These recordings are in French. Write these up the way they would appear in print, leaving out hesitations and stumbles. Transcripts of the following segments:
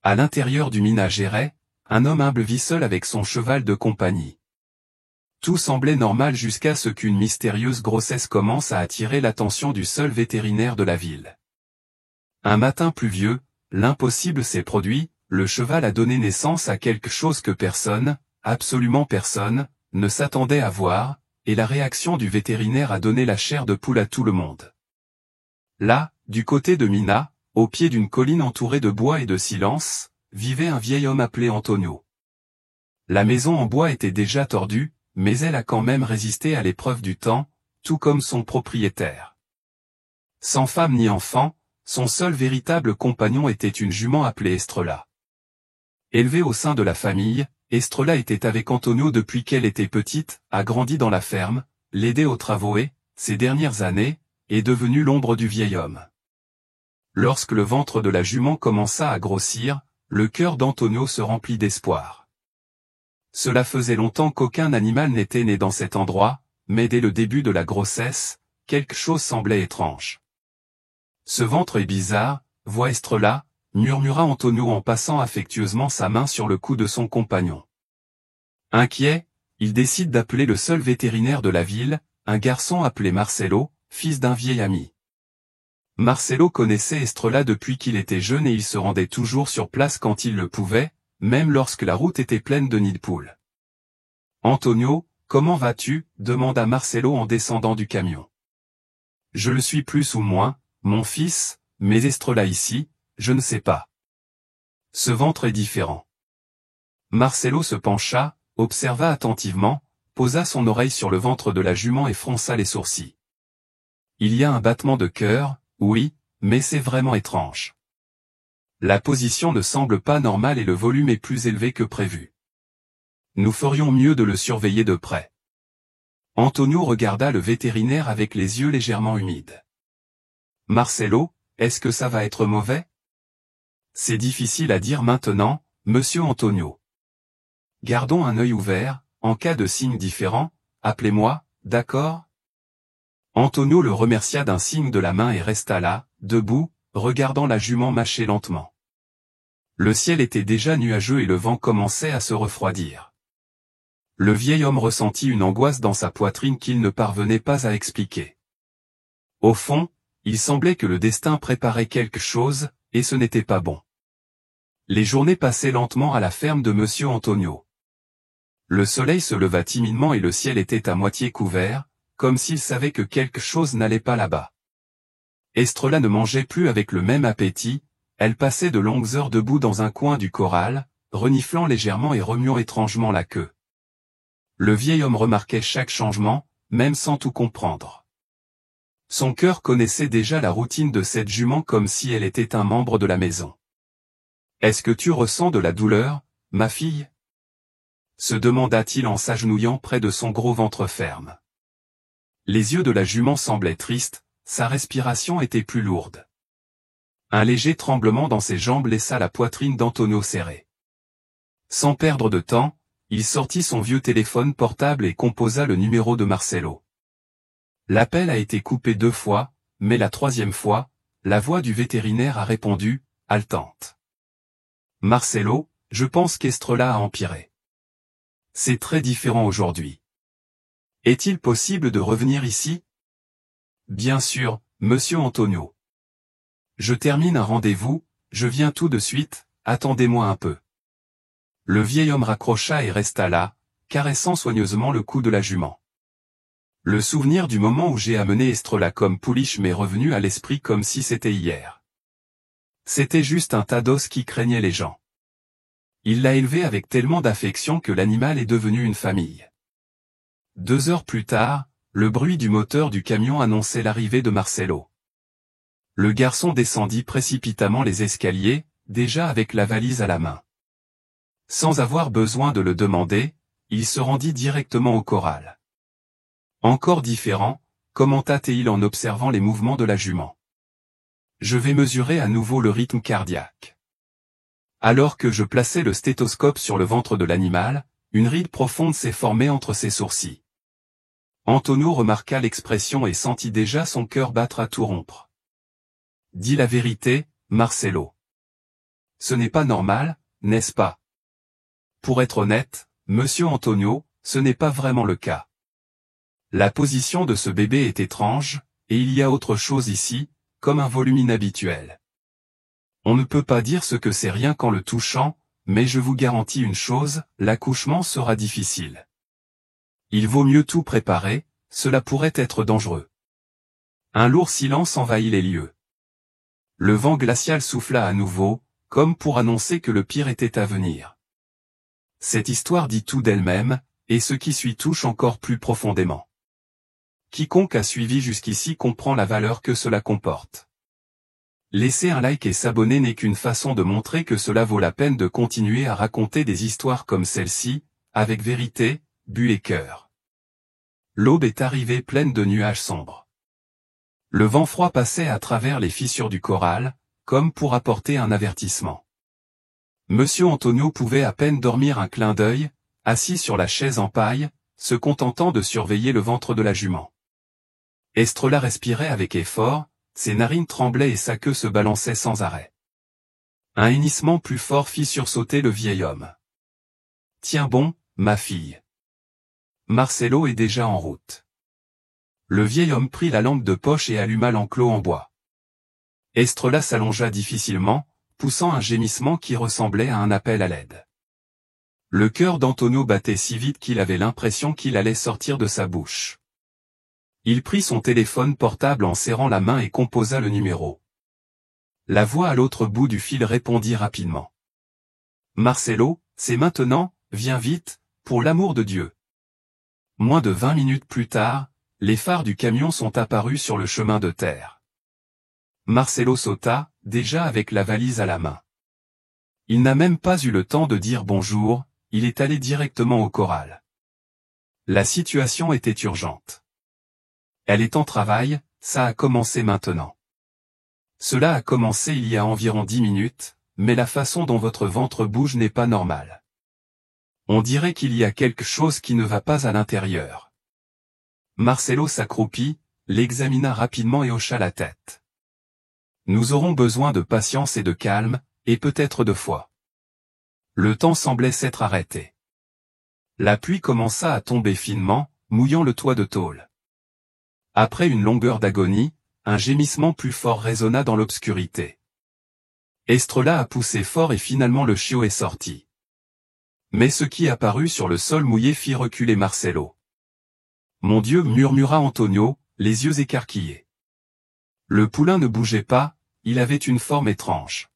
À l'intérieur du ménageret, un homme humble vit seul avec son cheval de compagnie. Tout semblait normal jusqu'à ce qu'une mystérieuse grossesse commence à attirer l'attention du seul vétérinaire de la ville. Un matin pluvieux, l'impossible s'est produit, le cheval a donné naissance à quelque chose que personne, absolument personne, ne s'attendait à voir, et la réaction du vétérinaire a donné la chair de poule à tout le monde. Là, du côté de Mina, au pied d'une colline entourée de bois et de silence, vivait un vieil homme appelé Antonio. La maison en bois était déjà tordue, mais elle a quand même résisté à l'épreuve du temps, tout comme son propriétaire. Sans femme ni enfant, son seul véritable compagnon était une jument appelée Estrella. Élevée au sein de la famille, Estrella était avec Antonio depuis qu'elle était petite, a grandi dans la ferme, l'aidait aux travaux et, ces dernières années, est devenue l'ombre du vieil homme. Lorsque le ventre de la jument commença à grossir, le cœur d'Antonio se remplit d'espoir. Cela faisait longtemps qu'aucun animal n'était né dans cet endroit, mais dès le début de la grossesse, quelque chose semblait étrange. Ce ventre est bizarre, voit Estrella, murmura Antonio en passant affectueusement sa main sur le cou de son compagnon. Inquiet, il décide d'appeler le seul vétérinaire de la ville, un garçon appelé Marcelo, fils d'un vieil ami. Marcelo connaissait Estrella depuis qu'il était jeune et il se rendait toujours sur place quand il le pouvait, même lorsque la route était pleine de nids de poules. « Antonio, comment vas-tu » demanda Marcelo en descendant du camion. « Je le suis plus ou moins, mon fils, mais Estrella ici, je ne sais pas. Ce ventre est différent. » Marcelo se pencha, observa attentivement, posa son oreille sur le ventre de la jument et fronça les sourcils. « Il y a un battement de cœur, oui, mais c'est vraiment étrange. La position ne semble pas normale et le volume est plus élevé que prévu. Nous ferions mieux de le surveiller de près. » Antonio regarda le vétérinaire avec les yeux légèrement humides. « Marcelo, est-ce que ça va être mauvais ? » « C'est difficile à dire maintenant, monsieur Antonio. Gardons un œil ouvert, en cas de signes différents, appelez-moi, d'accord ?» Antonio le remercia d'un signe de la main et resta là, debout, regardant la jument mâcher lentement. Le ciel était déjà nuageux et le vent commençait à se refroidir. Le vieil homme ressentit une angoisse dans sa poitrine qu'il ne parvenait pas à expliquer. Au fond, il semblait que le destin préparait quelque chose, et ce n'était pas bon. Les journées passaient lentement à la ferme de monsieur Antonio. Le soleil se leva timidement et le ciel était à moitié couvert, comme s'il savait que quelque chose n'allait pas là-bas. Estrella ne mangeait plus avec le même appétit, elle passait de longues heures debout dans un coin du corral, reniflant légèrement et remuant étrangement la queue. Le vieil homme remarquait chaque changement, même sans tout comprendre. Son cœur connaissait déjà la routine de cette jument comme si elle était un membre de la maison. « Est-ce que tu ressens de la douleur, ma fille ?» se demanda-t-il en s'agenouillant près de son gros ventre ferme. Les yeux de la jument semblaient tristes, sa respiration était plus lourde. Un léger tremblement dans ses jambes laissa la poitrine d'Antonio serrée. Sans perdre de temps, il sortit son vieux téléphone portable et composa le numéro de Marcelo. L'appel a été coupé 2 fois, mais la 3e fois, la voix du vétérinaire a répondu, haletante. « Marcelo, je pense qu'Estrella a empiré. C'est très différent aujourd'hui. Est-il possible de revenir ici ? » « Bien sûr, monsieur Antonio. Je termine un rendez-vous, je viens tout de suite, attendez-moi un peu. » Le vieil homme raccrocha et resta là, caressant soigneusement le cou de la jument. Le souvenir du moment où j'ai amené Estrella comme pouliche m'est revenu à l'esprit comme si c'était hier. C'était juste un tas d'os qui craignait les gens. Il l'a élevé avec tellement d'affection que l'animal est devenu une famille. 2 heures plus tard, le bruit du moteur du camion annonçait l'arrivée de Marcelo. Le garçon descendit précipitamment les escaliers, déjà avec la valise à la main. Sans avoir besoin de le demander, il se rendit directement au corral. Encore différent, commenta-t-il en observant les mouvements de la jument. Je vais mesurer à nouveau le rythme cardiaque. Alors que je plaçais le stéthoscope sur le ventre de l'animal, une ride profonde s'est formée entre ses sourcils. Antonio remarqua l'expression et sentit déjà son cœur battre à tout rompre. « Dis la vérité, Marcelo. Ce n'est pas normal, n'est-ce pas? Pour être honnête, monsieur Antonio, ce n'est pas vraiment le cas. La position de ce bébé est étrange, et il y a autre chose ici, comme un volume inhabituel. On ne peut pas dire ce que c'est rien qu'en le touchant, mais je vous garantis une chose, l'accouchement sera difficile. Il vaut mieux tout préparer, cela pourrait être dangereux. Un lourd silence envahit les lieux. Le vent glacial souffla à nouveau, comme pour annoncer que le pire était à venir. Cette histoire dit tout d'elle-même, et ce qui suit touche encore plus profondément. Quiconque a suivi jusqu'ici comprend la valeur que cela comporte. Laisser un like et s'abonner n'est qu'une façon de montrer que cela vaut la peine de continuer à raconter des histoires comme celle-ci, avec vérité, but et cœur. L'aube est arrivée pleine de nuages sombres. Le vent froid passait à travers les fissures du corral, comme pour apporter un avertissement. Monsieur Antonio pouvait à peine dormir un clin d'œil, assis sur la chaise en paille, se contentant de surveiller le ventre de la jument. Estrella respirait avec effort, ses narines tremblaient et sa queue se balançait sans arrêt. Un hennissement plus fort fit sursauter le vieil homme. « Tiens bon, ma fille. Marcelo est déjà en route. » Le vieil homme prit la lampe de poche et alluma l'enclos en bois. Estrella s'allongea difficilement, poussant un gémissement qui ressemblait à un appel à l'aide. Le cœur d'Antonio battait si vite qu'il avait l'impression qu'il allait sortir de sa bouche. Il prit son téléphone portable en serrant la main et composa le numéro. La voix à l'autre bout du fil répondit rapidement. « Marcelo, c'est maintenant, viens vite, pour l'amour de Dieu. » Moins de 20 minutes plus tard, les phares du camion sont apparus sur le chemin de terre. Marcelo sauta, déjà avec la valise à la main. Il n'a même pas eu le temps de dire bonjour, il est allé directement au corral. La situation était urgente. Elle est en travail, ça a commencé maintenant. Cela a commencé il y a environ 10 minutes, mais la façon dont votre ventre bouge n'est pas normale. On dirait qu'il y a quelque chose qui ne va pas à l'intérieur. Marcelo s'accroupit, l'examina rapidement et hocha la tête. Nous aurons besoin de patience et de calme, et peut-être de foi. Le temps semblait s'être arrêté. La pluie commença à tomber finement, mouillant le toit de tôle. Après une longueur d'agonie, un gémissement plus fort résonna dans l'obscurité. Estrella a poussé fort et finalement le chiot est sorti. Mais ce qui apparut sur le sol mouillé fit reculer Marcelo. « Mon Dieu » murmura Antonio, les yeux écarquillés. Le poulain ne bougeait pas, il avait une forme étrange.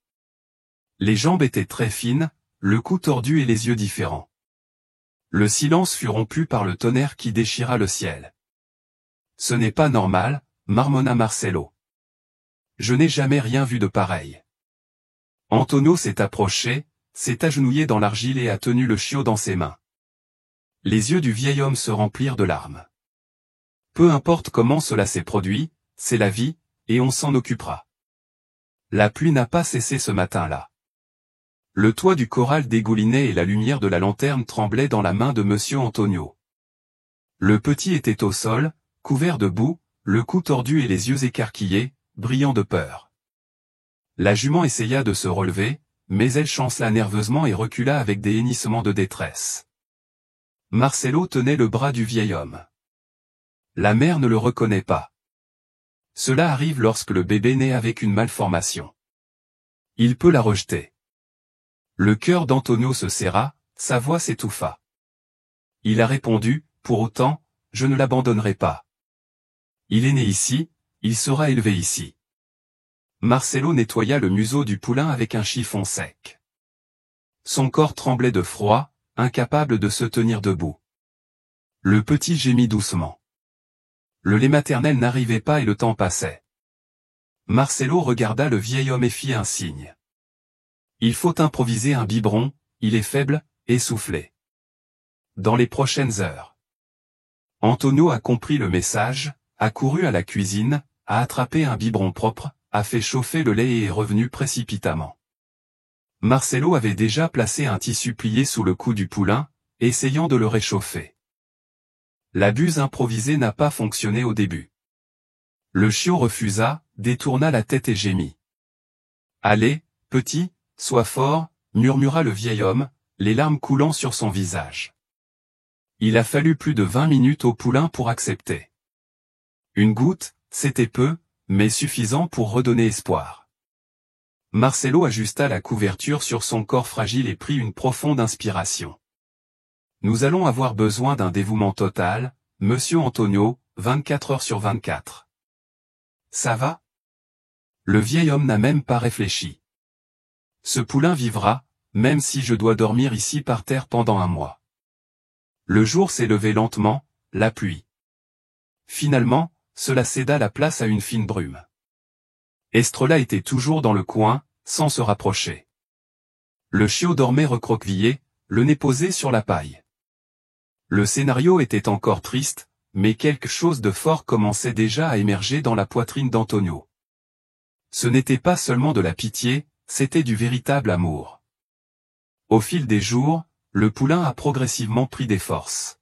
Les jambes étaient très fines, le cou tordu et les yeux différents. Le silence fut rompu par le tonnerre qui déchira le ciel. « Ce n'est pas normal », marmonna Marcelo. « Je n'ai jamais rien vu de pareil. » Antonio s'est approché, s'est agenouillé dans l'argile et a tenu le chiot dans ses mains. Les yeux du vieil homme se remplirent de larmes. Peu importe comment cela s'est produit, c'est la vie, et on s'en occupera. La pluie n'a pas cessé ce matin-là. Le toit du corral dégoulinait et la lumière de la lanterne tremblait dans la main de monsieur Antonio. Le petit était au sol, couvert de boue, le cou tordu et les yeux écarquillés, brillant de peur. La jument essaya de se relever, mais elle chancela nerveusement et recula avec des hennissements de détresse. Marcelo tenait le bras du vieil homme. La mère ne le reconnaît pas. Cela arrive lorsque le bébé naît avec une malformation. Il peut la rejeter. Le cœur d'Antonio se serra, sa voix s'étouffa. Il a répondu, pour autant, je ne l'abandonnerai pas. Il est né ici, il sera élevé ici. Marcelo nettoya le museau du poulain avec un chiffon sec. Son corps tremblait de froid, incapable de se tenir debout. Le petit gémit doucement. Le lait maternel n'arrivait pas et le temps passait. Marcelo regarda le vieil homme et fit un signe. Il faut improviser un biberon, il est faible, essoufflé. Dans les prochaines heures. Antonio a compris le message, a couru à la cuisine, a attrapé un biberon propre, a fait chauffer le lait et est revenu précipitamment. Marcelo avait déjà placé un tissu plié sous le cou du poulain, essayant de le réchauffer. La buse improvisée n'a pas fonctionné au début. Le chiot refusa, détourna la tête et gémit. « Allez, petit, Sois fort, murmura le vieil homme, les larmes coulant sur son visage. Il a fallu plus de 20 minutes au poulain pour accepter. Une goutte, c'était peu, mais suffisant pour redonner espoir. Marcelo ajusta la couverture sur son corps fragile et prit une profonde inspiration. Nous allons avoir besoin d'un dévouement total, monsieur Antonio, 24 heures sur 24. Ça va? Le vieil homme n'a même pas réfléchi. Ce poulain vivra, même si je dois dormir ici par terre pendant un mois. Le jour s'est levé lentement, la pluie. Finalement, cela céda la place à une fine brume. Estrella était toujours dans le coin, sans se rapprocher. Le chiot dormait recroquevillé, le nez posé sur la paille. Le scénario était encore triste, mais quelque chose de fort commençait déjà à émerger dans la poitrine d'Antonio. Ce n'était pas seulement de la pitié, c'était du véritable amour. Au fil des jours, le poulain a progressivement pris des forces.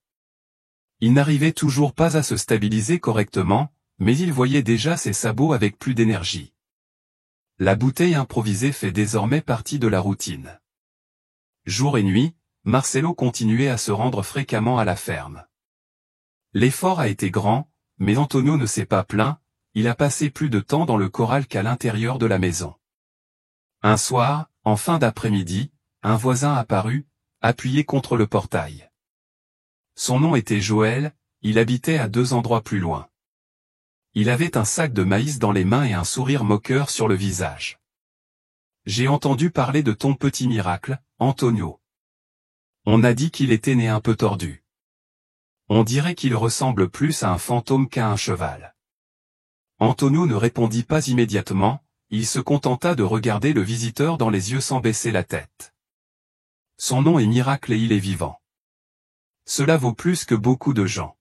Il n'arrivait toujours pas à se stabiliser correctement, mais il voyait déjà ses sabots avec plus d'énergie. La bouteille improvisée fait désormais partie de la routine. Jour et nuit, Marcelo continuait à se rendre fréquemment à la ferme. L'effort a été grand, mais Antonio ne s'est pas plaint, il a passé plus de temps dans le corral qu'à l'intérieur de la maison. Un soir, en fin d'après-midi, un voisin apparut, appuyé contre le portail. Son nom était Joël, il habitait à 2 endroits plus loin. Il avait un sac de maïs dans les mains et un sourire moqueur sur le visage. « J'ai entendu parler de ton petit miracle, Antonio. On a dit qu'il était né un peu tordu. On dirait qu'il ressemble plus à un fantôme qu'à un cheval. » Antonio ne répondit pas immédiatement, il se contenta de regarder le visiteur dans les yeux sans baisser la tête. Son nom est Miracle et il est vivant. Cela vaut plus que beaucoup de gens.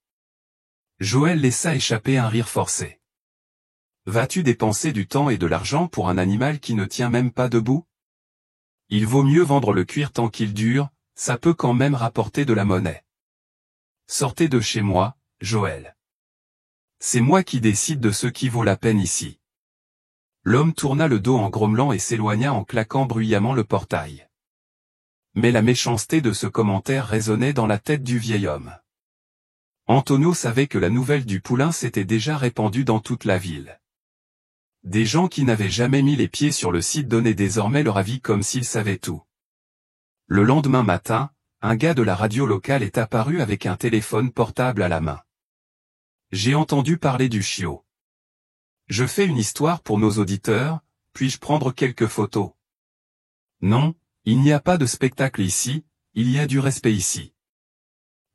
Joël laissa échapper un rire forcé. Vas-tu dépenser du temps et de l'argent pour un animal qui ne tient même pas debout? Il vaut mieux vendre le cuir tant qu'il dure, ça peut quand même rapporter de la monnaie. Sortez de chez moi, Joël. C'est moi qui décide de ce qui vaut la peine ici. L'homme tourna le dos en grommelant et s'éloigna en claquant bruyamment le portail. Mais la méchanceté de ce commentaire résonnait dans la tête du vieil homme. Antonio savait que la nouvelle du poulain s'était déjà répandue dans toute la ville. Des gens qui n'avaient jamais mis les pieds sur le site donnaient désormais leur avis comme s'ils savaient tout. Le lendemain matin, un gars de la radio locale est apparu avec un téléphone portable à la main. J'ai entendu parler du chiot. Je fais une histoire pour nos auditeurs, puis-je prendre quelques photos? Non, il n'y a pas de spectacle ici, il y a du respect ici.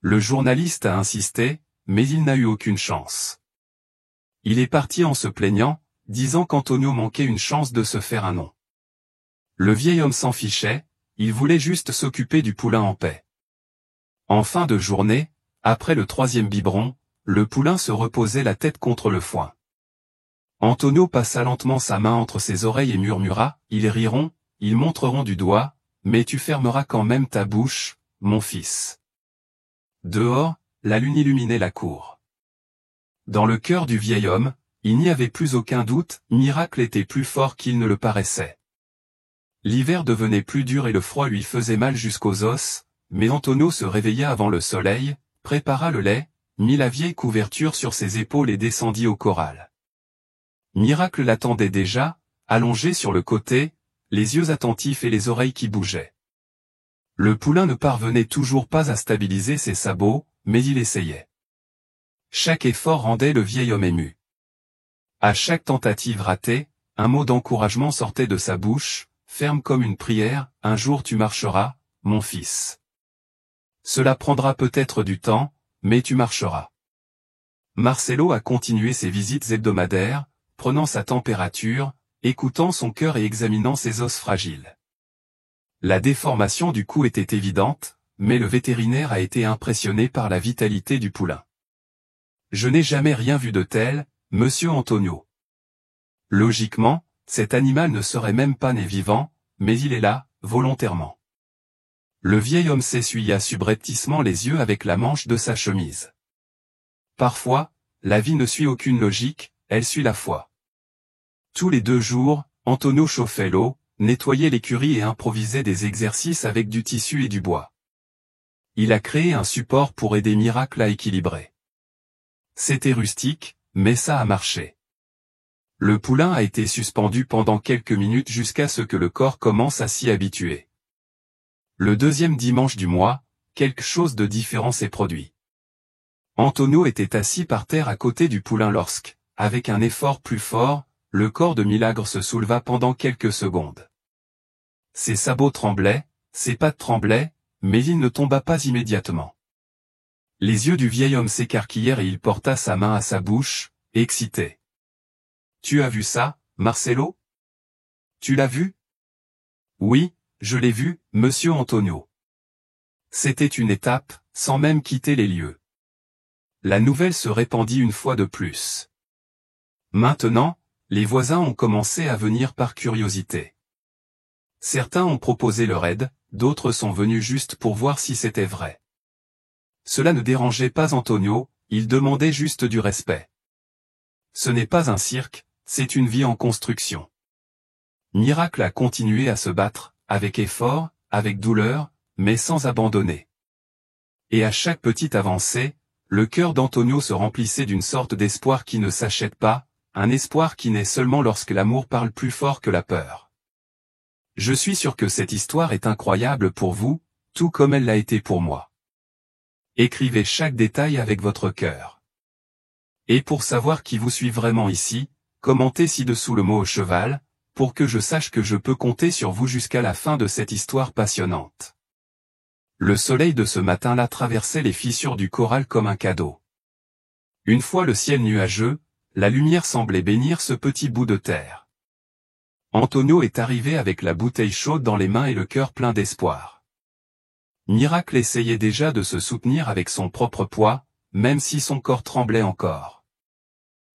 Le journaliste a insisté, mais il n'a eu aucune chance. Il est parti en se plaignant, disant qu'Antonio manquait une chance de se faire un nom. Le vieil homme s'en fichait, il voulait juste s'occuper du poulain en paix. En fin de journée, après le 3e biberon, le poulain se reposait la tête contre le foin. Antonio passa lentement sa main entre ses oreilles et murmura, « Ils riront, ils montreront du doigt, mais tu fermeras quand même ta bouche, mon fils. » Dehors, la lune illuminait la cour. Dans le cœur du vieil homme, il n'y avait plus aucun doute, Miracle était plus fort qu'il ne le paraissait. L'hiver devenait plus dur et le froid lui faisait mal jusqu'aux os, mais Antonio se réveilla avant le soleil, prépara le lait, mit la vieille couverture sur ses épaules et descendit au corral. Miracle l'attendait déjà, allongé sur le côté, les yeux attentifs et les oreilles qui bougeaient. Le poulain ne parvenait toujours pas à stabiliser ses sabots, mais il essayait. Chaque effort rendait le vieil homme ému. À chaque tentative ratée, un mot d'encouragement sortait de sa bouche, ferme comme une prière, « Un jour tu marcheras, mon fils. Cela prendra peut-être du temps, mais tu marcheras. » Marcelo a continué ses visites hebdomadaires, prenant sa température, écoutant son cœur et examinant ses os fragiles. La déformation du cou était évidente, mais le vétérinaire a été impressionné par la vitalité du poulain. « Je n'ai jamais rien vu de tel, monsieur Antonio. » Logiquement, cet animal ne serait même pas né vivant, mais il est là, volontairement. Le vieil homme s'essuya subrepticement les yeux avec la manche de sa chemise. Parfois, la vie ne suit aucune logique, elle suit la foi. Tous les 2 jours, Antonio chauffait l'eau, nettoyait l'écurie et improvisait des exercices avec du tissu et du bois. Il a créé un support pour aider Miracle à équilibrer. C'était rustique, mais ça a marché. Le poulain a été suspendu pendant quelques minutes jusqu'à ce que le corps commence à s'y habituer. Le deuxième dimanche du mois, quelque chose de différent s'est produit. Antonio était assis par terre à côté du poulain lorsque, avec un effort plus fort, le corps de Milagre se souleva pendant quelques secondes. Ses sabots tremblaient, ses pattes tremblaient, mais il ne tomba pas immédiatement. Les yeux du vieil homme s'écarquillèrent et il porta sa main à sa bouche, excité. « Tu as vu ça, Marcelo? Tu l'as vu? » « Oui, je l'ai vu, monsieur Antonio. » C'était une étape, sans même quitter les lieux. La nouvelle se répandit une fois de plus. Maintenant, les voisins ont commencé à venir par curiosité. Certains ont proposé leur aide, d'autres sont venus juste pour voir si c'était vrai. Cela ne dérangeait pas Antonio, il demandait juste du respect. Ce n'est pas un cirque, c'est une vie en construction. Miracle a continué à se battre, avec effort, avec douleur, mais sans abandonner. Et à chaque petite avancée, le cœur d'Antonio se remplissait d'une sorte d'espoir qui ne s'achète pas, un espoir qui naît seulement lorsque l'amour parle plus fort que la peur. Je suis sûr que cette histoire est incroyable pour vous, tout comme elle l'a été pour moi. Écrivez chaque détail avec votre cœur. Et pour savoir qui vous suit vraiment ici, commentez ci-dessous le mot cheval, pour que je sache que je peux compter sur vous jusqu'à la fin de cette histoire passionnante. Le soleil de ce matin-là traversait les fissures du corral comme un cadeau. Une fois le ciel nuageux, la lumière semblait bénir ce petit bout de terre. Antonio est arrivé avec la bouteille chaude dans les mains et le cœur plein d'espoir. Miracle essayait déjà de se soutenir avec son propre poids, même si son corps tremblait encore.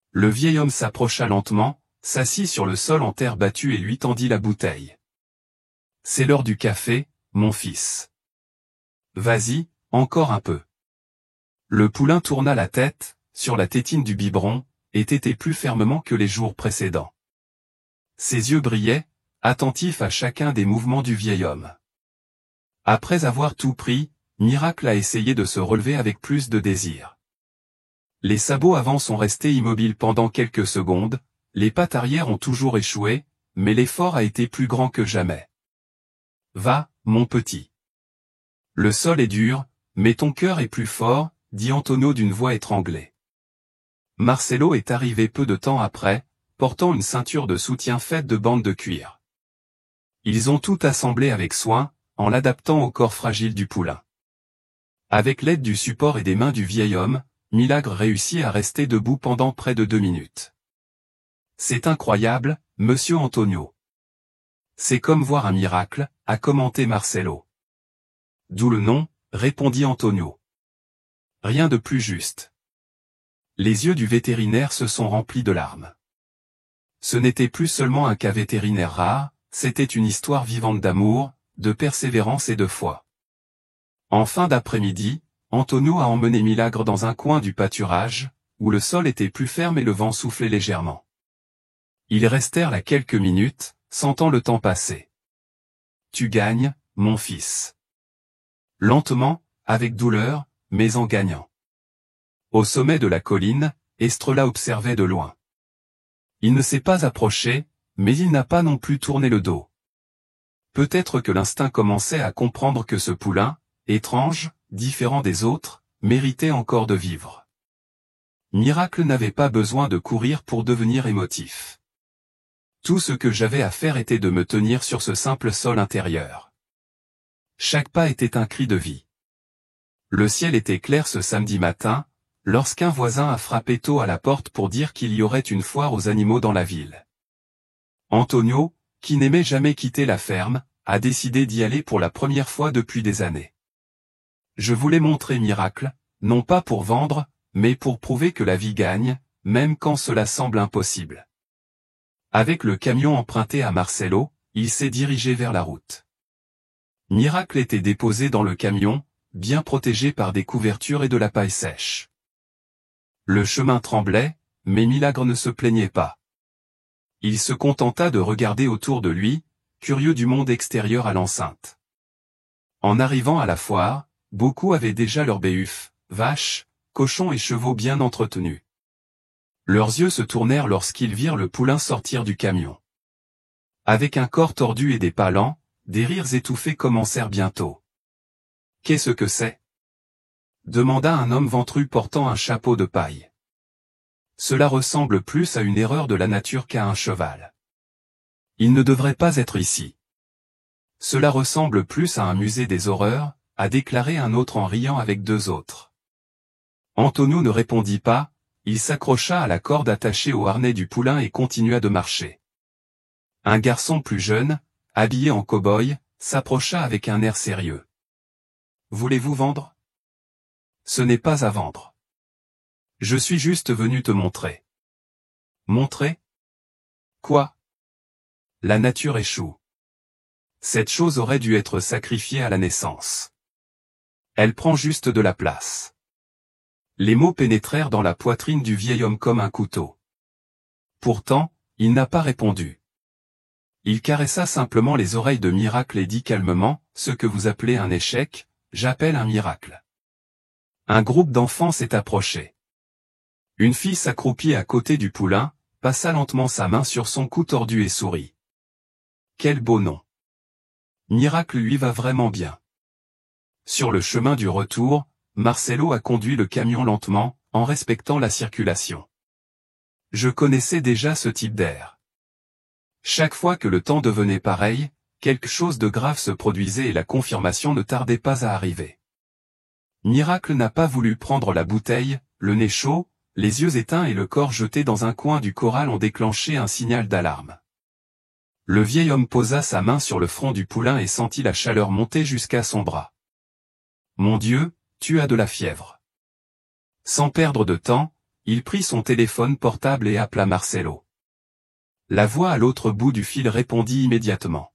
Le vieil homme s'approcha lentement, s'assit sur le sol en terre battue et lui tendit la bouteille. « C'est l'heure du café, mon fils. Vas-y, encore un peu. » Le poulain tourna la tête, sur la tétine du biberon, et tétait plus fermement que les jours précédents. Ses yeux brillaient, attentifs à chacun des mouvements du vieil homme. Après avoir tout pris, Miracle a essayé de se relever avec plus de désir. Les sabots avant sont restés immobiles pendant quelques secondes, les pattes arrière ont toujours échoué, mais l'effort a été plus grand que jamais. « Va, mon petit. Le sol est dur, mais ton cœur est plus fort, » dit Antonio d'une voix étranglée. Marcelo est arrivé peu de temps après, portant une ceinture de soutien faite de bandes de cuir. Ils ont tout assemblé avec soin, en l'adaptant au corps fragile du poulain. Avec l'aide du support et des mains du vieil homme, Milagre réussit à rester debout pendant près de 2 minutes. « C'est incroyable, monsieur Antonio. C'est comme voir un miracle, » a commenté Marcelo. « D'où le nom, » répondit Antonio. « Rien de plus juste. » Les yeux du vétérinaire se sont remplis de larmes. Ce n'était plus seulement un cas vétérinaire rare, c'était une histoire vivante d'amour, de persévérance et de foi. En fin d'après-midi, Antonio a emmené Milagre dans un coin du pâturage, où le sol était plus ferme et le vent soufflait légèrement. Ils restèrent là quelques minutes, sentant le temps passer. « Tu gagnes, mon fils. » Lentement, avec douleur, mais en gagnant. Au sommet de la colline, Estrella observait de loin. Il ne s'est pas approché, mais il n'a pas non plus tourné le dos. Peut-être que l'instinct commençait à comprendre que ce poulain, étrange, différent des autres, méritait encore de vivre. Miracle n'avait pas besoin de courir pour devenir émotif. Tout ce que j'avais à faire était de me tenir sur ce simple sol intérieur. Chaque pas était un cri de vie. Le ciel était clair ce samedi matin, lorsqu'un voisin a frappé tôt à la porte pour dire qu'il y aurait une foire aux animaux dans la ville. Antonio, qui n'aimait jamais quitter la ferme, a décidé d'y aller pour la première fois depuis des années. Je voulais montrer Miracle, non pas pour vendre, mais pour prouver que la vie gagne, même quand cela semble impossible. Avec le camion emprunté à Marcelo, il s'est dirigé vers la route. Miracle était déposé dans le camion, bien protégé par des couvertures et de la paille sèche. Le chemin tremblait, mais Milagre ne se plaignait pas. Il se contenta de regarder autour de lui, curieux du monde extérieur à l'enceinte. En arrivant à la foire, beaucoup avaient déjà leurs béhufs, vaches, cochons et chevaux bien entretenus. Leurs yeux se tournèrent lorsqu'ils virent le poulain sortir du camion. Avec un corps tordu et des pas lents, des rires étouffés commencèrent bientôt. « Qu'est-ce que c'est » demanda un homme ventru portant un chapeau de paille. « Cela ressemble plus à une erreur de la nature qu'à un cheval. Il ne devrait pas être ici. Cela ressemble plus à un musée des horreurs, » a déclaré un autre en riant avec deux autres. Antonio ne répondit pas, il s'accrocha à la corde attachée au harnais du poulain et continua de marcher. Un garçon plus jeune, habillé en cow-boy, s'approcha avec un air sérieux. « Voulez-vous vendre ? » ?»« Ce n'est pas à vendre. Je suis juste venu te montrer. »« Montrer ? Quoi ? » ?»« La nature échoue. Cette chose aurait dû être sacrifiée à la naissance. Elle prend juste de la place. » Les mots pénétrèrent dans la poitrine du vieil homme comme un couteau. Pourtant, il n'a pas répondu. Il caressa simplement les oreilles de Miracle et dit calmement, « Ce que vous appelez un échec, j'appelle un miracle. » Un groupe d'enfants s'est approché. Une fille s'accroupit à côté du poulain, passa lentement sa main sur son cou tordu et sourit. Quel beau nom. Miracle lui va vraiment bien. Sur le chemin du retour, Marcelo a conduit le camion lentement, en respectant la circulation. Je connaissais déjà ce type d'air. Chaque fois que le temps devenait pareil, quelque chose de grave se produisait et la confirmation ne tardait pas à arriver. Miracle n'a pas voulu prendre la bouteille, le nez chaud, les yeux éteints et le corps jeté dans un coin du corral ont déclenché un signal d'alarme. Le vieil homme posa sa main sur le front du poulain et sentit la chaleur monter jusqu'à son bras. « Mon Dieu, tu as de la fièvre. » Sans perdre de temps, il prit son téléphone portable et appela Marcelo. La voix à l'autre bout du fil répondit immédiatement.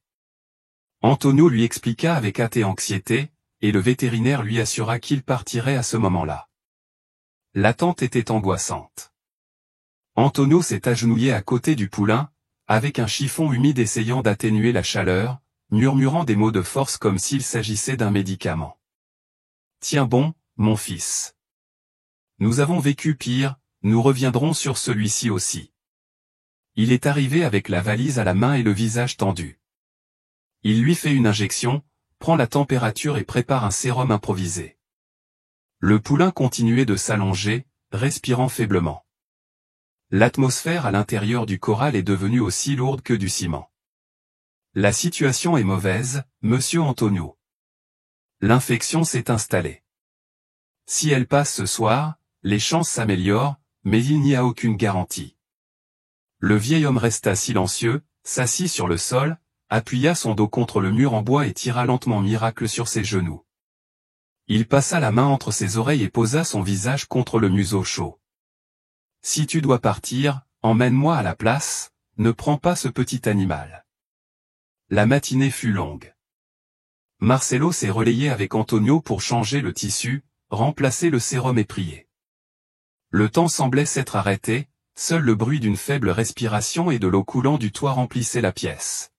Antonio lui expliqua avec hâte et anxiété, et le vétérinaire lui assura qu'il partirait à ce moment-là. L'attente était angoissante. Antonio s'est agenouillé à côté du poulain, avec un chiffon humide essayant d'atténuer la chaleur, murmurant des mots de force comme s'il s'agissait d'un médicament. « Tiens bon, mon fils. Nous avons vécu pire, nous reviendrons sur celui-ci aussi. » Il est arrivé avec la valise à la main et le visage tendu. Il lui fait une injection, prend la température et prépare un sérum improvisé. Le poulain continuait de s'allonger, respirant faiblement. L'atmosphère à l'intérieur du corral est devenue aussi lourde que du ciment. La situation est mauvaise, monsieur Antonio. L'infection s'est installée. Si elle passe ce soir, les chances s'améliorent, mais il n'y a aucune garantie. Le vieil homme resta silencieux, s'assit sur le sol, appuya son dos contre le mur en bois et tira lentement Miracle sur ses genoux. Il passa la main entre ses oreilles et posa son visage contre le museau chaud. « Si tu dois partir, emmène-moi à la place, ne prends pas ce petit animal. » La matinée fut longue. Marcelo s'est relayé avec Antonio pour changer le tissu, remplacer le sérum et prier. Le temps semblait s'être arrêté, seul le bruit d'une faible respiration et de l'eau coulant du toit remplissait la pièce.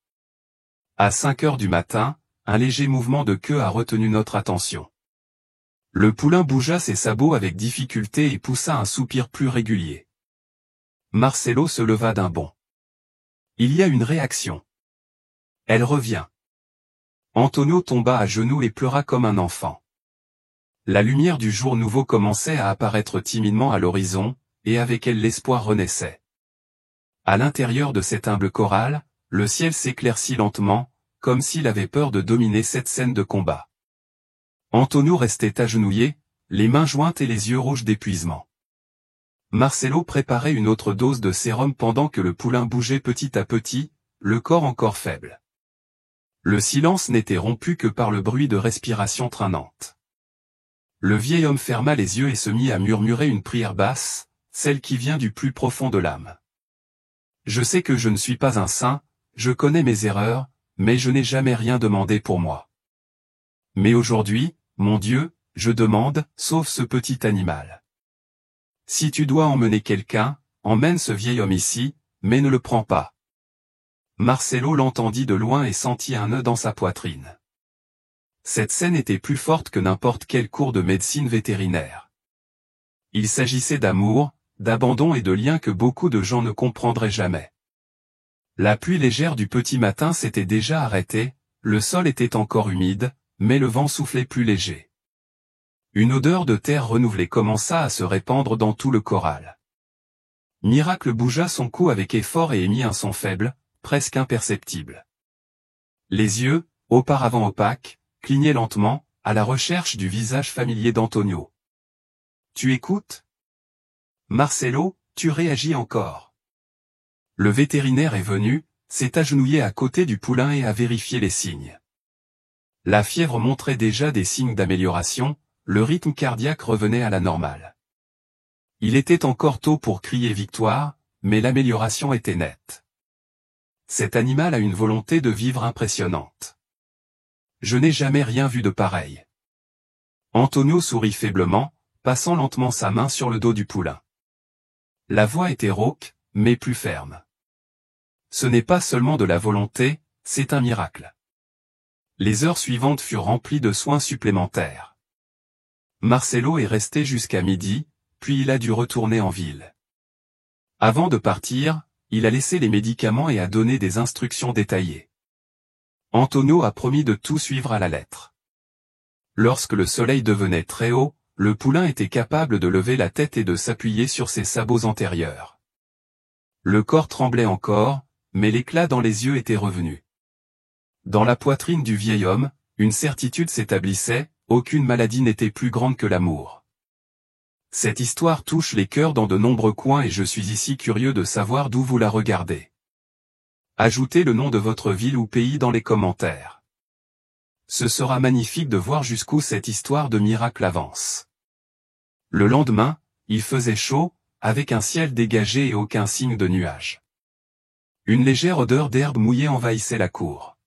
À 5 heures du matin, un léger mouvement de queue a retenu notre attention. Le poulain bougea ses sabots avec difficulté et poussa un soupir plus régulier. Marcelo se leva d'un bond. Il y a une réaction. Elle revient. Antonio tomba à genoux et pleura comme un enfant. La lumière du jour nouveau commençait à apparaître timidement à l'horizon, et avec elle l'espoir renaissait. À l'intérieur de cet humble corral, le ciel s'éclaircit lentement, comme s'il avait peur de dominer cette scène de combat. Antonio restait agenouillé, les mains jointes et les yeux rouges d'épuisement. Marcelo préparait une autre dose de sérum pendant que le poulain bougeait petit à petit, le corps encore faible. Le silence n'était rompu que par le bruit de respiration traînante. Le vieil homme ferma les yeux et se mit à murmurer une prière basse, celle qui vient du plus profond de l'âme. Je sais que je ne suis pas un saint, je connais mes erreurs, mais je n'ai jamais rien demandé pour moi. Mais aujourd'hui, mon Dieu, je demande, sauve ce petit animal. Si tu dois emmener quelqu'un, emmène ce vieil homme ici, mais ne le prends pas. Marcelo l'entendit de loin et sentit un nœud dans sa poitrine. Cette scène était plus forte que n'importe quel cours de médecine vétérinaire. Il s'agissait d'amour, d'abandon et de liens que beaucoup de gens ne comprendraient jamais. La pluie légère du petit matin s'était déjà arrêtée, le sol était encore humide, mais le vent soufflait plus léger. Une odeur de terre renouvelée commença à se répandre dans tout le corral. Miracle bougea son cou avec effort et émit un son faible, presque imperceptible. Les yeux, auparavant opaques, clignaient lentement, à la recherche du visage familier d'Antonio. « Tu écoutes ? Marcelo, tu réagis encore. » Le vétérinaire est venu, s'est agenouillé à côté du poulain et a vérifié les signes. La fièvre montrait déjà des signes d'amélioration, le rythme cardiaque revenait à la normale. Il était encore tôt pour crier victoire, mais l'amélioration était nette. Cet animal a une volonté de vivre impressionnante. Je n'ai jamais rien vu de pareil. Antonio sourit faiblement, passant lentement sa main sur le dos du poulain. La voix était rauque, mais plus ferme. Ce n'est pas seulement de la volonté, c'est un miracle. Les heures suivantes furent remplies de soins supplémentaires. Marcelo est resté jusqu'à midi, puis il a dû retourner en ville. Avant de partir, il a laissé les médicaments et a donné des instructions détaillées. Antonio a promis de tout suivre à la lettre. Lorsque le soleil devenait très haut, le poulain était capable de lever la tête et de s'appuyer sur ses sabots antérieurs. Le corps tremblait encore, mais l'éclat dans les yeux était revenu. Dans la poitrine du vieil homme, une certitude s'établissait, aucune maladie n'était plus grande que l'amour. Cette histoire touche les cœurs dans de nombreux coins et je suis ici curieux de savoir d'où vous la regardez. Ajoutez le nom de votre ville ou pays dans les commentaires. Ce sera magnifique de voir jusqu'où cette histoire de miracle avance. Le lendemain, il faisait chaud, avec un ciel dégagé et aucun signe de nuages. Une légère odeur d'herbe mouillée envahissait la cour.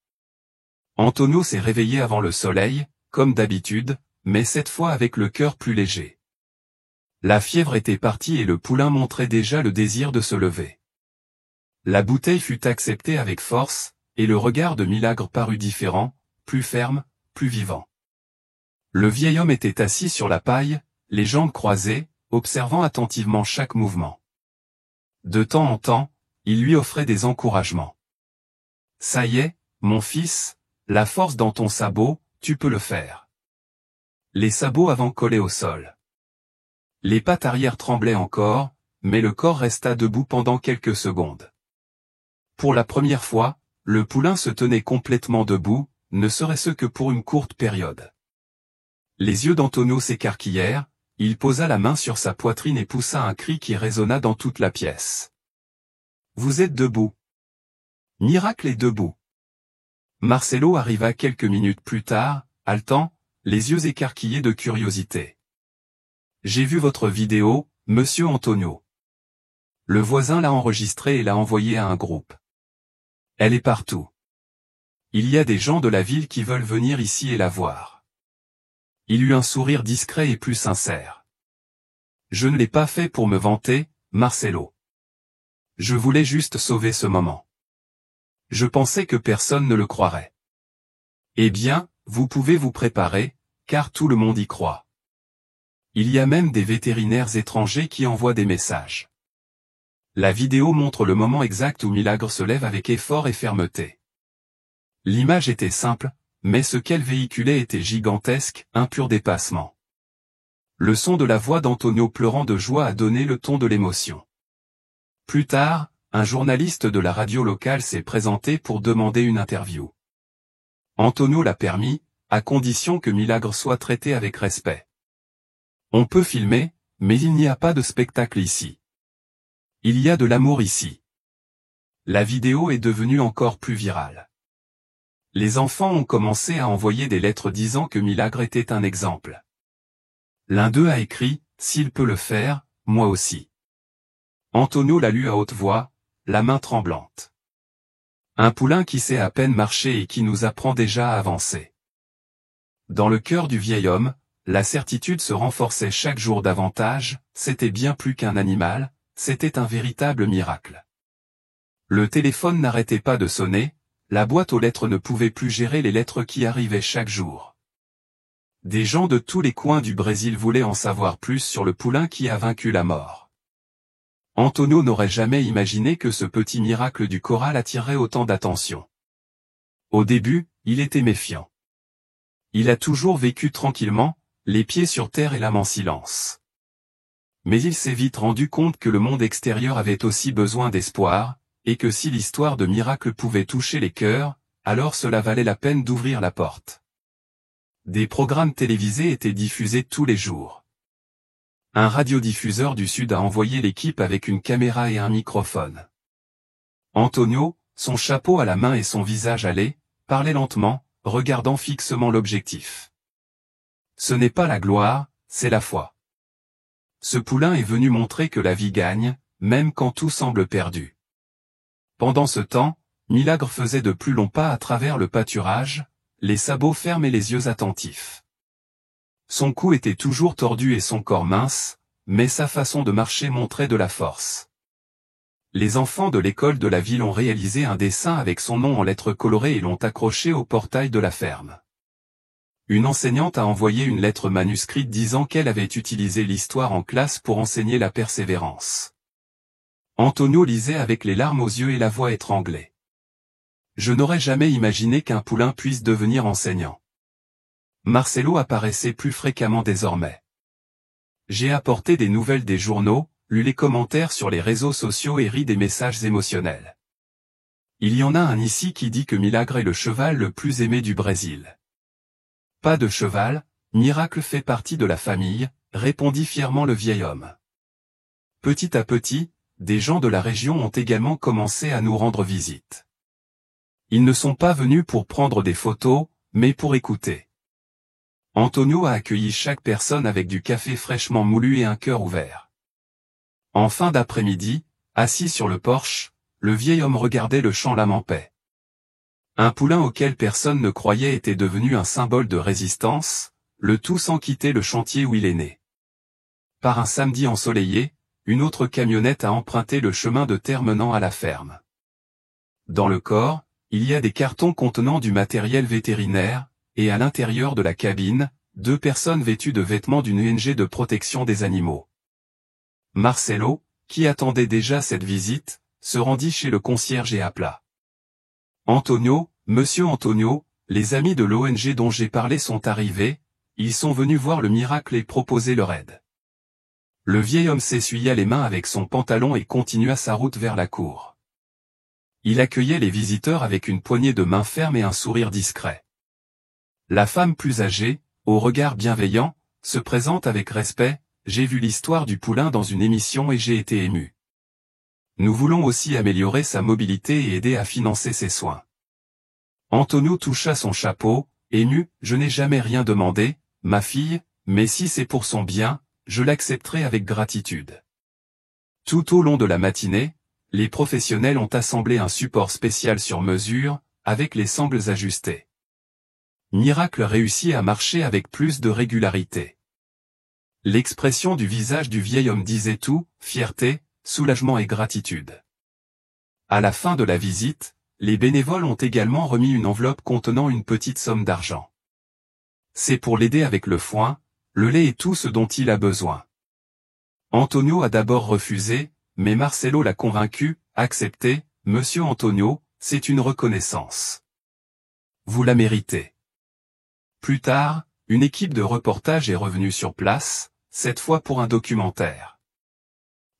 Antonio s'est réveillé avant le soleil, comme d'habitude, mais cette fois avec le cœur plus léger. La fièvre était partie et le poulain montrait déjà le désir de se lever. La bouteille fut acceptée avec force, et le regard de Milagre parut différent, plus ferme, plus vivant. Le vieil homme était assis sur la paille, les jambes croisées, observant attentivement chaque mouvement. De temps en temps, il lui offrait des encouragements. « Ça y est, mon fils, la force dans ton sabot, tu peux le faire. » Les sabots avant collaient au sol. Les pattes arrière tremblaient encore, mais le corps resta debout pendant quelques secondes. Pour la première fois, le poulain se tenait complètement debout, ne serait-ce que pour une courte période. Les yeux d'Antonio s'écarquillèrent, il posa la main sur sa poitrine et poussa un cri qui résonna dans toute la pièce. « Vous êtes debout. Miracle est debout. » Marcelo arriva quelques minutes plus tard, haletant, les yeux écarquillés de curiosité. « J'ai vu votre vidéo, monsieur Antonio. » Le voisin l'a enregistrée et l'a envoyée à un groupe. Elle est partout. Il y a des gens de la ville qui veulent venir ici et la voir. Il eut un sourire discret et plus sincère. Je ne l'ai pas fait pour me vanter, Marcelo. Je voulais juste sauver ce moment. Je pensais que personne ne le croirait. Eh bien, vous pouvez vous préparer, car tout le monde y croit. Il y a même des vétérinaires étrangers qui envoient des messages. La vidéo montre le moment exact où Milagre se lève avec effort et fermeté. L'image était simple, mais ce qu'elle véhiculait était gigantesque, un pur dépassement. Le son de la voix d'Antonio pleurant de joie a donné le ton de l'émotion. Plus tard, un journaliste de la radio locale s'est présenté pour demander une interview. Antonio l'a permis, à condition que Milagre soit traité avec respect. On peut filmer, mais il n'y a pas de spectacle ici. Il y a de l'amour ici. La vidéo est devenue encore plus virale. Les enfants ont commencé à envoyer des lettres disant que Milagre était un exemple. L'un d'eux a écrit « S'il peut le faire, moi aussi ». Antonio l'a lu à haute voix, la main tremblante. Un poulain qui sait à peine marcher et qui nous apprend déjà à avancer. Dans le cœur du vieil homme, la certitude se renforçait chaque jour davantage, c'était bien plus qu'un animal, c'était un véritable miracle. Le téléphone n'arrêtait pas de sonner, la boîte aux lettres ne pouvait plus gérer les lettres qui arrivaient chaque jour. Des gens de tous les coins du Brésil voulaient en savoir plus sur le poulain qui a vaincu la mort. Antonio n'aurait jamais imaginé que ce petit miracle du corral attirerait autant d'attention. Au début, il était méfiant. Il a toujours vécu tranquillement, les pieds sur terre et l'âme en silence. Mais il s'est vite rendu compte que le monde extérieur avait aussi besoin d'espoir, et que si l'histoire de miracle pouvait toucher les cœurs, alors cela valait la peine d'ouvrir la porte. Des programmes télévisés étaient diffusés tous les jours. Un radiodiffuseur du Sud a envoyé l'équipe avec une caméra et un microphone. Antonio, son chapeau à la main et son visage hâlé, parlait lentement, regardant fixement l'objectif. Ce n'est pas la gloire, c'est la foi. Ce poulain est venu montrer que la vie gagne, même quand tout semble perdu. Pendant ce temps, Milagre faisait de plus longs pas à travers le pâturage, les sabots fermes et les yeux attentifs. Son cou était toujours tordu et son corps mince, mais sa façon de marcher montrait de la force. Les enfants de l'école de la ville ont réalisé un dessin avec son nom en lettres colorées et l'ont accroché au portail de la ferme. Une enseignante a envoyé une lettre manuscrite disant qu'elle avait utilisé l'histoire en classe pour enseigner la persévérance. Antonio lisait avec les larmes aux yeux et la voix étranglée. Je n'aurais jamais imaginé qu'un poulain puisse devenir enseignant. Marcelo apparaissait plus fréquemment désormais. J'ai apporté des nouvelles des journaux, lu les commentaires sur les réseaux sociaux et ri des messages émotionnels. Il y en a un ici qui dit que Milagre est le cheval le plus aimé du Brésil. Pas de cheval, Miracle fait partie de la famille, répondit fièrement le vieil homme. Petit à petit, des gens de la région ont également commencé à nous rendre visite. Ils ne sont pas venus pour prendre des photos, mais pour écouter. Antonio a accueilli chaque personne avec du café fraîchement moulu et un cœur ouvert. En fin d'après-midi, assis sur le porche, le vieil homme regardait le champ l'âme en paix. Un poulain auquel personne ne croyait était devenu un symbole de résistance, le tout sans quitter le chantier où il est né. Par un samedi ensoleillé, une autre camionnette a emprunté le chemin de terre menant à la ferme. Dans le corps, il y a des cartons contenant du matériel vétérinaire, et à l'intérieur de la cabine, 2 personnes vêtues de vêtements d'une ONG de protection des animaux. Marcelo, qui attendait déjà cette visite, se rendit chez le concierge et appela. Antonio, monsieur Antonio, les amis de l'ONG dont j'ai parlé sont arrivés, ils sont venus voir le miracle et proposer leur aide. Le vieil homme s'essuya les mains avec son pantalon et continua sa route vers la cour. Il accueillait les visiteurs avec une poignée de main ferme et un sourire discret. La femme plus âgée, au regard bienveillant, se présente avec respect, j'ai vu l'histoire du poulain dans une émission et j'ai été ému. Nous voulons aussi améliorer sa mobilité et aider à financer ses soins. Antonio toucha son chapeau, ému, je n'ai jamais rien demandé, ma fille, mais si c'est pour son bien, je l'accepterai avec gratitude. Tout au long de la matinée, les professionnels ont assemblé un support spécial sur mesure, avec les sangles ajustées. Miracle réussit à marcher avec plus de régularité. L'expression du visage du vieil homme disait tout, fierté, soulagement et gratitude. À la fin de la visite, les bénévoles ont également remis une enveloppe contenant une petite somme d'argent. C'est pour l'aider avec le foin, le lait et tout ce dont il a besoin. Antonio a d'abord refusé, mais Marcelo l'a convaincu, acceptez, monsieur Antonio, c'est une reconnaissance. Vous la méritez. Plus tard, une équipe de reportage est revenue sur place, cette fois pour un documentaire.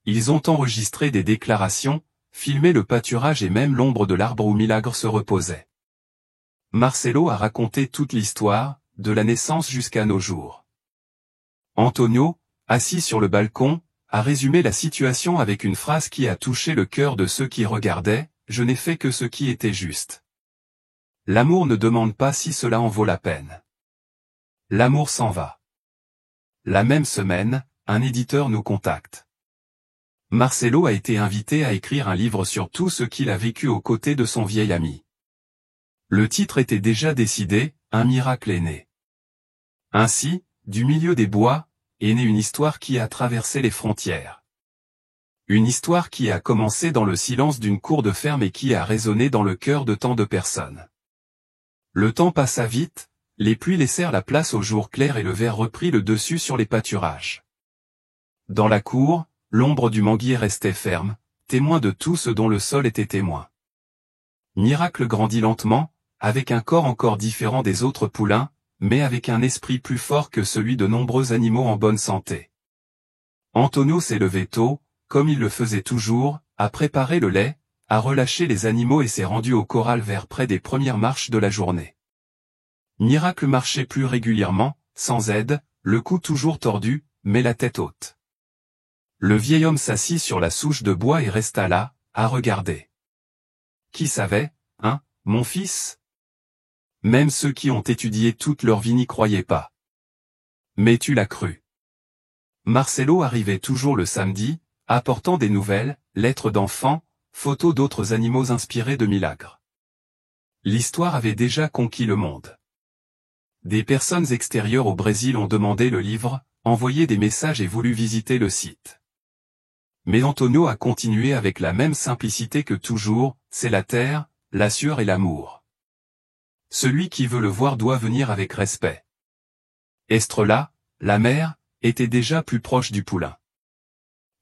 Ils ont enregistré des déclarations, filmé le pâturage et même l'ombre de l'arbre où Milagre se reposait. Marcelo a raconté toute l'histoire, de la naissance jusqu'à nos jours. Antonio, assis sur le balcon, a résumé la situation avec une phrase qui a touché le cœur de ceux qui regardaient, je n'ai fait que ce qui était juste. L'amour ne demande pas si cela en vaut la peine. L'amour s'en va. La même semaine, un éditeur nous contacte. Marcelo a été invité à écrire un livre sur tout ce qu'il a vécu aux côtés de son vieil ami. Le titre était déjà décidé, un miracle est né. Ainsi, du milieu des bois, est née une histoire qui a traversé les frontières. Une histoire qui a commencé dans le silence d'une cour de ferme et qui a résonné dans le cœur de tant de personnes. Le temps passa vite, les pluies laissèrent la place au jour clair et le vert reprit le dessus sur les pâturages. Dans la cour, l'ombre du manguier restait ferme, témoin de tout ce dont le sol était témoin. Miracle grandit lentement, avec un corps encore différent des autres poulains, mais avec un esprit plus fort que celui de nombreux animaux en bonne santé. Antonio s'est levé tôt, comme il le faisait toujours, a préparé le lait, a relâché les animaux et s'est rendu au corral vers près des premières marches de la journée. Miracle marchait plus régulièrement, sans aide, le cou toujours tordu, mais la tête haute. Le vieil homme s'assit sur la souche de bois et resta là, à regarder. Qui savait, hein, mon fils? Même ceux qui ont étudié toute leur vie n'y croyaient pas. Mais tu l'as cru. Marcelo arrivait toujours le samedi, apportant des nouvelles, lettres d'enfants, photos d'autres animaux inspirés de Milagre. L'histoire avait déjà conquis le monde. Des personnes extérieures au Brésil ont demandé le livre, envoyé des messages et voulu visiter le site. Mais Antonio a continué avec la même simplicité que toujours, c'est la terre, la sueur et l'amour. Celui qui veut le voir doit venir avec respect. Estrella, la mère, était déjà plus proche du poulain.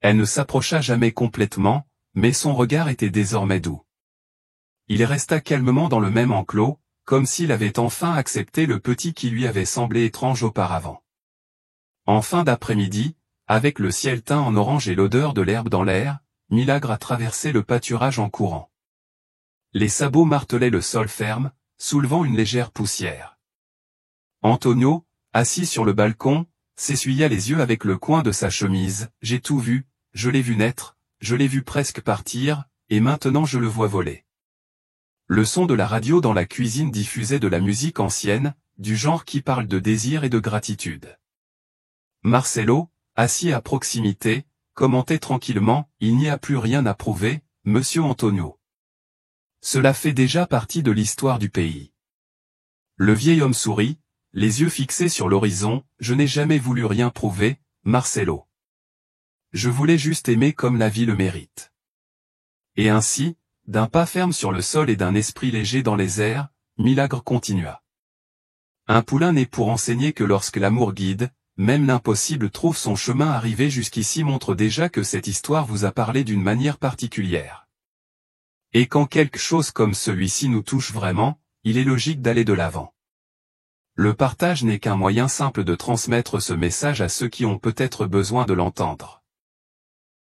Elle ne s'approcha jamais complètement, mais son regard était désormais doux. Il resta calmement dans le même enclos, comme s'il avait enfin accepté le petit qui lui avait semblé étrange auparavant. En fin d'après-midi, avec le ciel teint en orange et l'odeur de l'herbe dans l'air, Milagre a traversé le pâturage en courant. Les sabots martelaient le sol ferme, soulevant une légère poussière. Antonio, assis sur le balcon, s'essuya les yeux avec le coin de sa chemise. « J'ai tout vu, je l'ai vu naître, je l'ai vu presque partir, et maintenant je le vois voler. » Le son de la radio dans la cuisine diffusait de la musique ancienne, du genre qui parle de désir et de gratitude. Marcelo, assis à proximité, commentait tranquillement « Il n'y a plus rien à prouver, monsieur Antonio. Cela fait déjà partie de l'histoire du pays. » Le vieil homme sourit, les yeux fixés sur l'horizon. « Je n'ai jamais voulu rien prouver, Marcelo. Je voulais juste aimer comme la vie le mérite. » Et ainsi, d'un pas ferme sur le sol et d'un esprit léger dans les airs, Milagre continua. Un poulain n'est pour enseigner que lorsque l'amour guide, même l'impossible trouve son chemin. Arrivé jusqu'ici montre déjà que cette histoire vous a parlé d'une manière particulière. Et quand quelque chose comme celui-ci nous touche vraiment, il est logique d'aller de l'avant. Le partage n'est qu'un moyen simple de transmettre ce message à ceux qui ont peut-être besoin de l'entendre.